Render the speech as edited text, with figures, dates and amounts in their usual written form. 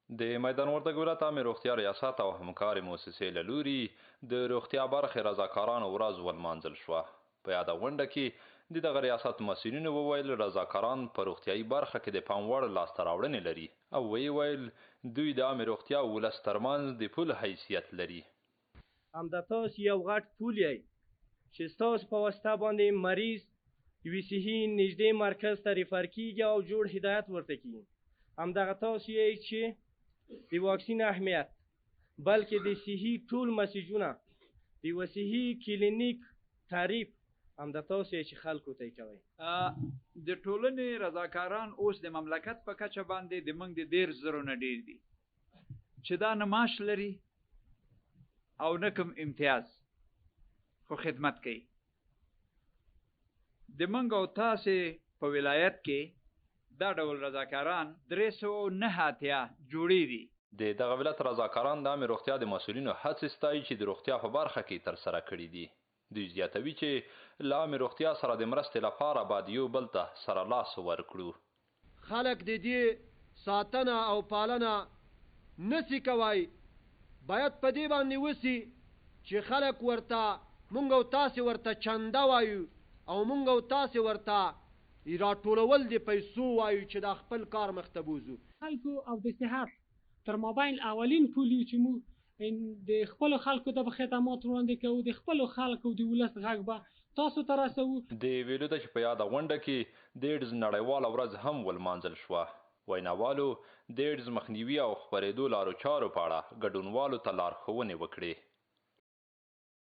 د میدان وردګ ولایت عامې روغتیا ریاست او همکارې موسسې له لوري د روغتیا برخې رضاکارانو ورځ ولمانځل شوه. په یاده غونډه کې د دغه ریاست مسؤلینو وویل رضاکاران په روغتیایي برخه کې د پام وړ لاسته راوړنې لري او ویې ویل دوی د عامې روغتیا ولس ترمنځ د پل حیثیت لري. همدا تاسو یو غټ پول یئ چې ستاسو په واسطه باندې مریض یوې صحي نږدې مرکز ته ریفر کیږي او جوړ هدایت ورته کیږي. همدغه تاسو یئ چې د واکسین اهمیت بلکې د صحي ټول مسیجونه د یوه صحي کلینیک تعریف همدا تاسو یئ چې خلکو ته یې کوئ. د ټولنې رضاکاران اوس د مملکت په کچه باندې د موږ د 10,000 نه ډېر دي چې دا نه معاش لري او نه کوم امتیاز خو خدمت کوي. د موږ او تاسې په ولایت کې دا ډول رضاکاران 309 جوړې دي. د دغه ولایت رضاکاران د عامې روغتیا د مسؤلینو هڅې ستایي چې د روغتیا په برخه کې ترسره کړي دي. دوی زیاتوي چې له عامې روغتیا سره د مرستې لپاره باید یو بل ته سره لاس ورکړو. خلک د دې ساتنه او پالنه نسی کوي، باید په دې باندې وسی چې خلک ورته مونږ او تاسې ورته چنده وایو او مونږ او تاسې ورته راټولول د پیسو وایو چې دا خپل کار مخته بوزو. خلکو او د صحت تر مابین اولین پولیو چې موږ د خپلو خلکو ته به خدمات وړاندې کوو، د خپلو خلکو د ولس غږ به تاسو ته رسوو. د ویلو ده چې په یاده غونډه کې د ایډز نړیواله ورځ هم ولمانځل شوه. ویناوالو د ایډز مخنیوي او خپرېدو لارو چارو په اړه ګډونوالو ته لارښوونې وکړې.